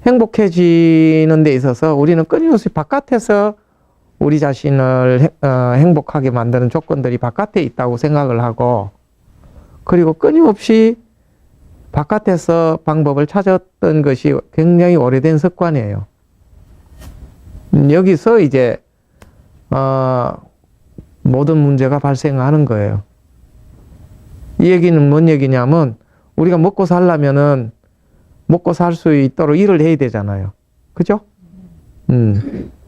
행복해지는 데 있어서 우리는 끊임없이 바깥에서 우리 자신을 행복하게 만드는 조건들이 바깥에 있다고 생각을 하고, 그리고 끊임없이 바깥에서 방법을 찾았던 것이 굉장히 오래된 습관이에요. 여기서 이제 모든 문제가 발생하는 거예요. 이 얘기는 뭔 얘기냐면, 우리가 먹고 살려면은 먹고 살 수 있도록 일을 해야 되잖아요. 그죠?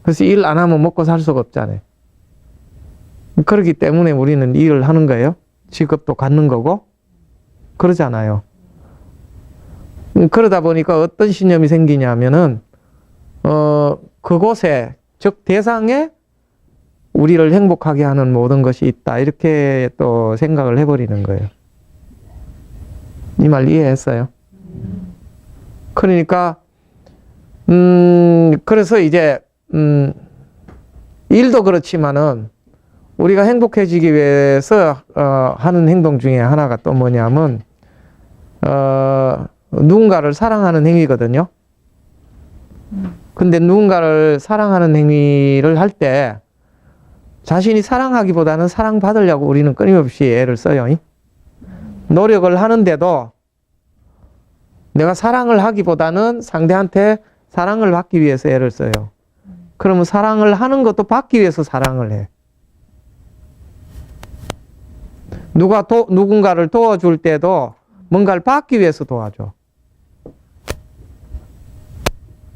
그래서 일 안 하면 먹고 살 수가 없잖아요. 그렇기 때문에 우리는 일을 하는 거예요. 직업도 갖는 거고 그러잖아요. 그러다 보니까 어떤 신념이 생기냐면은 그곳에, 즉 대상에 우리를 행복하게 하는 모든 것이 있다, 이렇게 또 생각을 해버리는 거예요. 이 말 이해했어요? 그러니까 그래서 이제 일도 그렇지만은 우리가 행복해지기 위해서 하는 행동 중에 하나가 또 뭐냐면 누군가를 사랑하는 행위거든요. 근데 누군가를 사랑하는 행위를 할 때 자신이 사랑하기보다는 사랑받으려고 우리는 끊임없이 애를 써요. 노력을 하는데도 내가 사랑을 하기보다는 상대한테 사랑을 받기 위해서 애를 써요. 그러면 사랑을 하는 것도 받기 위해서 사랑을 해. 누군가를 도와줄 때도 뭔가를 받기 위해서 도와줘.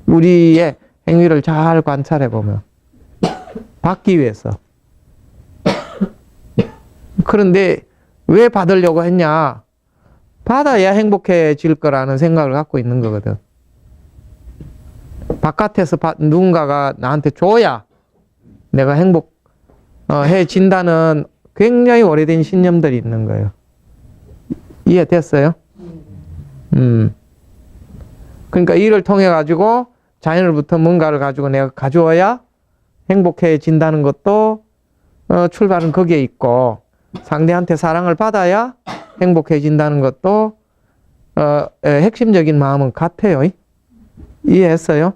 우리의 행위를 잘 관찰해 보면 받기 위해서. 그런데 왜 받으려고 했냐? 받아야 행복해질 거라는 생각을 갖고 있는 거거든. 바깥에서 누군가가 나한테 줘야 내가 행복해진다는 굉장히 오래된 신념들이 있는 거예요. 이해됐어요? 그러니까 이를 통해 가지고 자연으로부터 뭔가를 가지고 내가 가져와야 행복해진다는 것도 출발은 거기에 있고, 상대한테 사랑을 받아야 행복해진다는 것도 핵심적인 마음은 같아요. 이해했어요?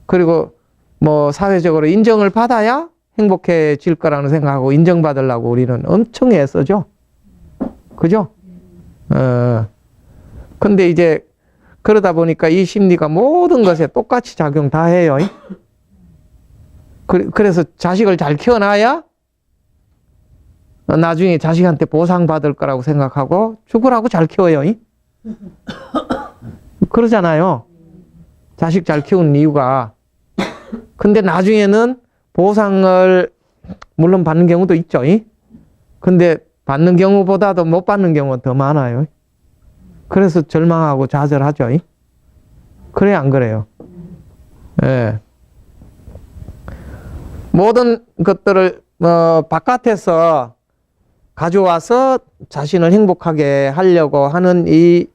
그리고 뭐 사회적으로 인정을 받아야 행복해질 거라는 생각하고 인정받으려고 우리는 엄청 애써죠. 그죠? 근데 이제 그러다 보니까 이 심리가 모든 것에 똑같이 작용 다 해요. 그래서 자식을 잘 키워놔야 나중에 자식한테 보상받을 거라고 생각하고 죽으라고 잘 키워요. 그러잖아요. 자식 잘 키우는 이유가. 근데 나중에는 보상을 물론 받는 경우도 있죠. 근데 받는 경우보다도 못 받는 경우가 더 많아요. 그래서 절망하고 좌절하죠. 그래, 안 그래요? 예. 모든 것들을 바깥에서 가져와서 자신을 행복하게 하려고 하는 이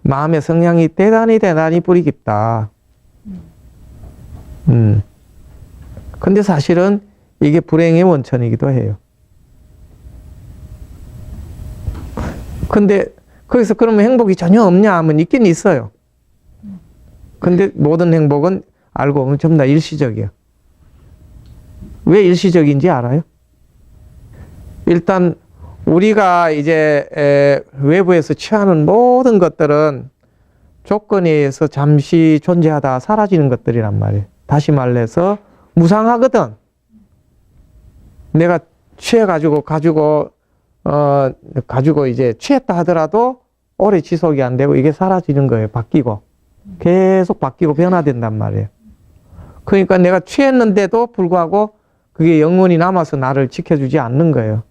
마음의 성향이 대단히 뿌리 깊다. 근데 사실은 이게 불행의 원천이기도 해요. 근데 거기서 그러면 행복이 전혀 없냐 하면 있긴 있어요. 근데 모든 행복은 알고 보면 전부 다 일시적이에요. 왜 일시적인지 알아요? 일단 우리가 이제 외부에서 취하는 모든 것들은 조건에 의해서 잠시 존재하다 사라지는 것들이란 말이에요. 다시 말해서 무상하거든. 내가 취해가지고 가지고 이제 취했다 하더라도 오래 지속이 안 되고 이게 사라지는 거예요. 바뀌고. 계속 바뀌고 변화된단 말이에요. 그러니까 내가 취했는데도 불구하고 그게 영원히 남아서 나를 지켜주지 않는 거예요.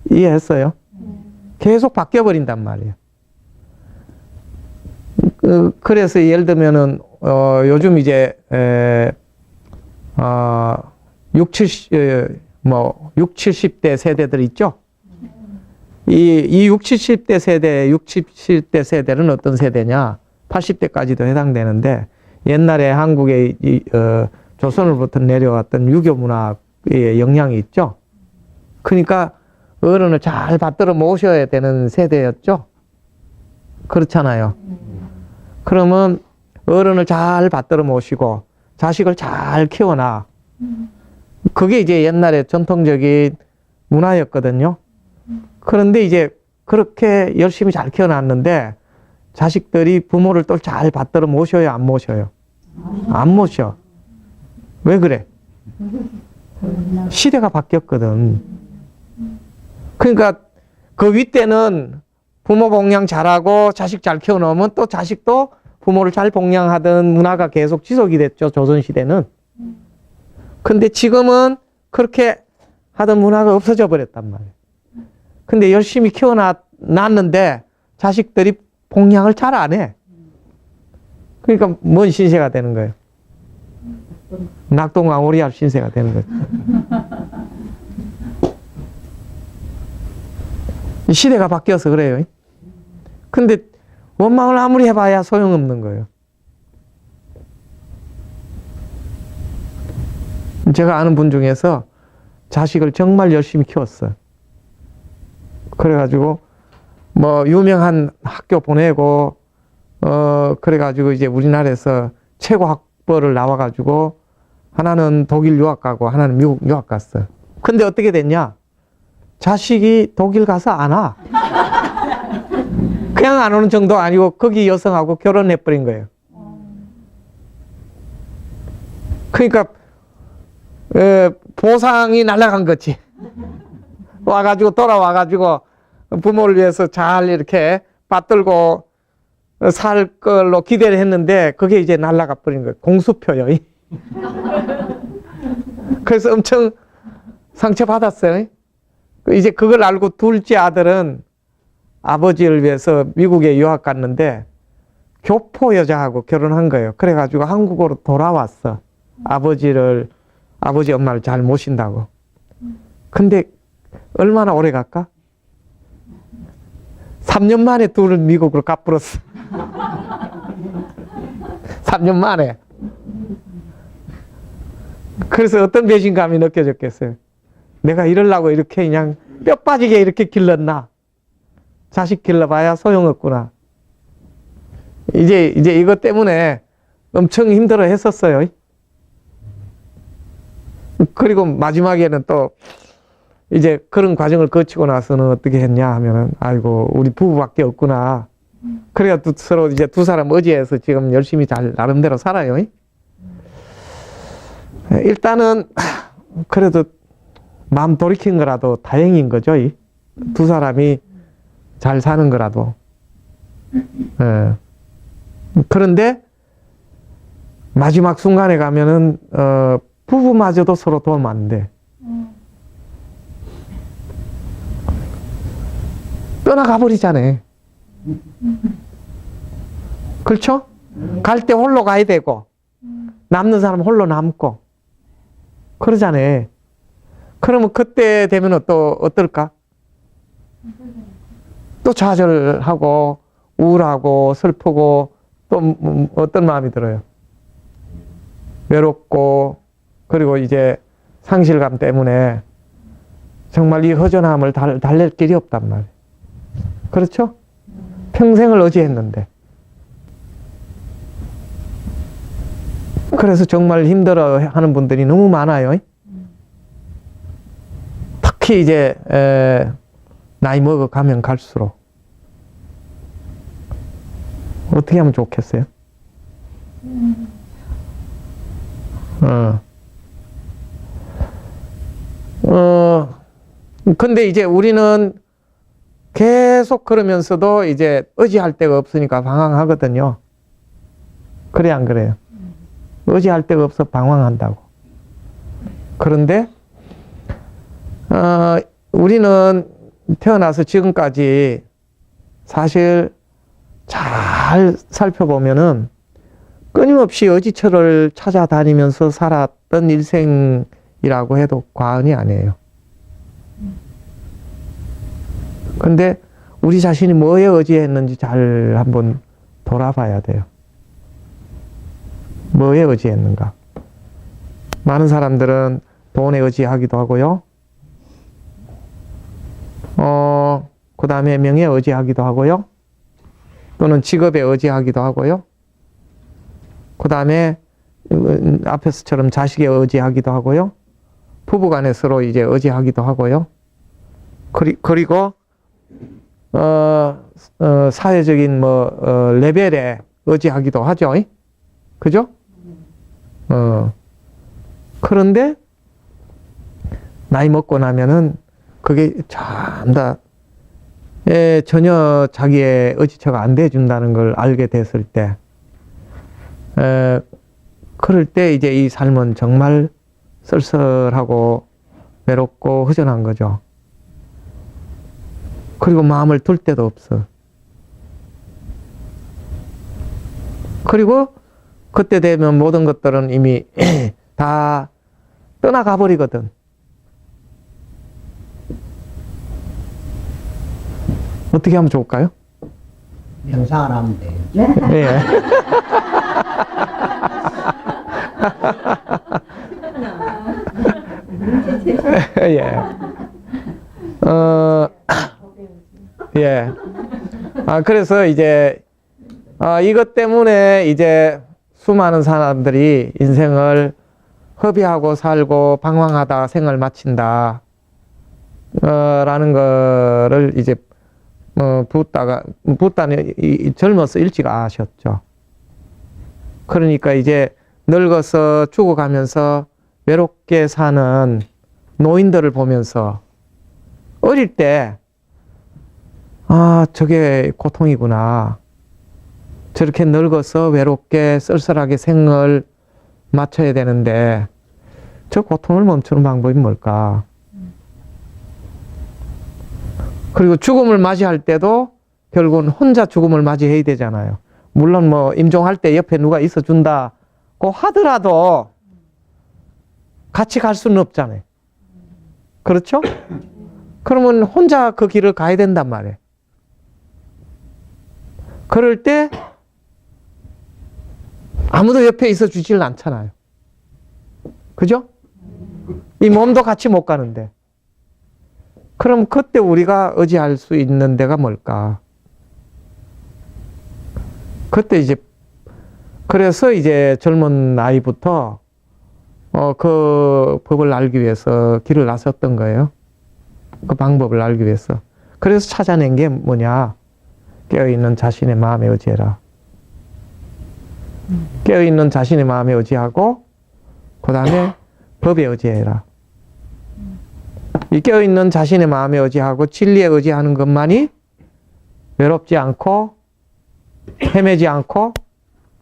이해했어요? 계속 바뀌어버린단 말이에요. 그래서 예를 들면은, 요즘 이제, 70대 세대들 있죠? 이 70대 세대는 어떤 세대냐? 80대까지도 해당되는데, 옛날에 한국의 조선으로부터 내려왔던 유교 문화의 영향이 있죠? 그러니까 어른을 잘 받들어 모셔야 되는 세대였죠? 그렇잖아요. 그러면 어른을 잘 받들어 모시고 자식을 잘 키워놔. 그게 이제 옛날에 전통적인 문화였거든요. 그런데 이제 그렇게 열심히 잘 키워놨는데 자식들이 부모를 또 잘 받들어 모셔요, 안 모셔요? 안 모셔. 왜 그래? 시대가 바뀌었거든. 그러니까 그 윗대는 부모 봉양 잘하고 자식 잘 키워놓으면 또 자식도 부모를 잘 봉양하던 문화가 계속 지속이 됐죠, 조선시대는. 근데 지금은 그렇게 하던 문화가 없어져 버렸단 말이에요. 근데 열심히 키워놨는데 자식들이 봉양을 잘 안 해. 그러니까 뭔 신세가 되는 거예요? 낙동강오리알 신세가 되는 거죠. 시대가 바뀌어서 그래요. 근데 원망을 아무리 해봐야 소용없는 거예요. 제가 아는 분 중에서 자식을 정말 열심히 키웠어요. 그래가지고 뭐 유명한 학교 보내고 그래가지고 이제 우리나라에서 최고 학벌을 나와가지고 하나는 독일 유학 가고 하나는 미국 유학 갔어요. 근데 어떻게 됐냐? 자식이 독일 가서 안 와. 그냥 안 오는 정도 아니고 거기 여성하고 결혼해버린 거예요. 그러니까 보상이 날아간 거지. 와가지고 돌아와가지고 부모를 위해서 잘 이렇게 받들고 살 걸로 기대를 했는데 그게 이제 날아가 버린 거예요. 공수표요. 그래서 엄청 상처받았어요. 이제 그걸 알고 둘째 아들은 아버지를 위해서 미국에 유학 갔는데 교포 여자하고 결혼한 거예요. 그래가지고 한국으로 돌아왔어. 아버지 엄마를 잘 모신다고. 근데 얼마나 오래 갈까? 3년 만에 둘은 미국으로 가버렸어. 3년 만에. 그래서 어떤 배신감이 느껴졌겠어요? 내가 이러려고 이렇게 그냥 뼈 빠지게 이렇게 길렀나? 자식 길러봐야 소용없구나. 이제 이것 때문에 엄청 힘들어 했었어요. 그리고 마지막에는 또 이제 그런 과정을 거치고 나서는 어떻게 했냐 하면은 아이고 우리 부부밖에 없구나. 그래야 서로 이제 두 사람 의지해서 지금 열심히 잘 나름대로 살아요. 일단은 그래도 마음 돌이킨 거라도 다행인 거죠. 두 사람이 잘 사는 거라도. 그런데 마지막 순간에 가면은 부부마저도 서로 도움 안 돼. 떠나가 버리잖아요. 그렇죠? 갈 때 홀로 가야 되고 남는 사람 홀로 남고 그러잖아요. 그러면 그때 되면 또 어떨까? 또 좌절하고 우울하고 슬프고 또 어떤 마음이 들어요? 외롭고 그리고 이제 상실감 때문에 정말 이 허전함을 달랠 길이 없단 말이에요. 그렇죠? 평생을 의지했는데. 그래서 정말 힘들어 하는 분들이 너무 많아요. 특히 이제 나이 먹어가면 갈수록 어떻게 하면 좋겠어요? 근데 이제 우리는 계속 그러면서도 이제 의지할 데가 없으니까 방황하거든요. 그래, 안 그래요? 의지할 데가 없어 방황한다고. 그런데, 우리는 태어나서 지금까지 사실 잘 살펴보면은 끊임없이 의지처를 찾아다니면서 살았던 일생이라고 해도 과언이 아니에요. 근데 우리 자신이 뭐에 의지했는지 잘 한번 돌아봐야 돼요. 뭐에 의지했는가? 많은 사람들은 돈에 의지하기도 하고요. 그 다음에 명예에 의지하기도 하고요. 또는 직업에 의지하기도 하고요. 그 다음에 앞에서처럼 자식에 의지하기도 하고요. 부부간에 서로 이제 의지하기도 하고요. 그리고 사회적인 레벨에 의지하기도 하죠. 그죠? 그런데 나이 먹고 나면은 그게 전부 전혀 자기의 의지처가 안 돼준다는 걸 알게 됐을 때, 그럴 때 이제 이 삶은 정말 쓸쓸하고 외롭고 허전한 거죠. 그리고 마음을 둘 데도 없어. 그리고 그때 되면 모든 것들은 이미 다 떠나가 버리거든. 어떻게 하면 좋을까요? 명상을 하면 돼요. 예. 예. 예. 그래서 이제, 이것 때문에 이제 수많은 사람들이 인생을 허비하고 살고 방황하다 생을 마친다. 라는 거를 이제, 붓다는 젊어서 일찍 아셨죠. 그러니까 이제 늙어서 죽어가면서 외롭게 사는 노인들을 보면서 어릴 때, 저게 고통이구나. 저렇게 늙어서 외롭게 쓸쓸하게 생을 마쳐야 되는데, 저 고통을 멈추는 방법이 뭘까? 그리고 죽음을 맞이할 때도 결국은 혼자 죽음을 맞이해야 되잖아요. 물론 임종할 때 옆에 누가 있어 준다고 하더라도 같이 갈 수는 없잖아요. 그렇죠? 그러면 혼자 그 길을 가야 된단 말이에요. 그럴 때 아무도 옆에 있어 주질 않잖아요. 그죠? 이 몸도 같이 못 가는데. 그럼 그때 우리가 의지할 수 있는 데가 뭘까? 그때 이제, 그래서 이제 젊은 나이부터, 그 법을 알기 위해서 길을 나섰던 거예요. 그 방법을 알기 위해서. 그래서 찾아낸 게 뭐냐? 깨어있는 자신의 마음에 의지해라. 깨어있는 자신의 마음에 의지하고, 그 다음에 법에 의지해라. 이 깨어있는 자신의 마음에 의지하고 진리에 의지하는 것만이 외롭지 않고 헤매지 않고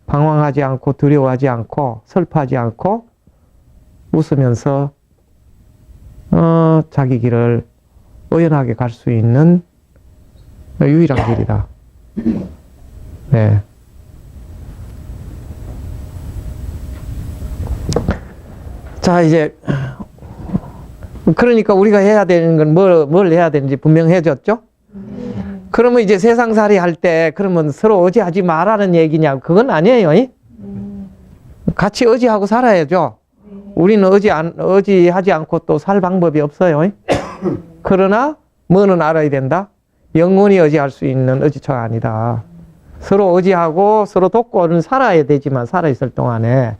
방황하지 않고 두려워하지 않고 슬퍼하지 않고 웃으면서 자기 길을 의연하게 갈 수 있는 유일한 길이다. 네. 자, 이제 그러니까 우리가 해야 되는 건 뭘 해야 되는지 분명해졌죠? 그러면 이제 세상살이 할 때 그러면 서로 의지하지 말라는 얘기냐? 그건 아니에요. 같이 의지하고 살아야죠. 우리는 의지하지 않고 또 살 방법이 없어요. 그러나 뭐는 알아야 된다? 영원히 의지할 수 있는 의지처가 아니다. 서로 의지하고 서로 돕고는 살아야 되지만 살아있을 동안에.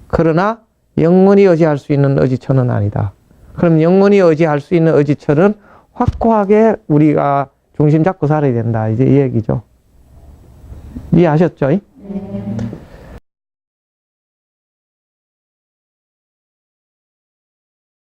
그러나 영원히 의지할 수 있는 의지처는 아니다. 그럼 영원히 의지할 수 있는 의지처는 확고하게 우리가 중심 잡고 살아야 된다. 이제 이 얘기죠. 이해하셨죠? 네.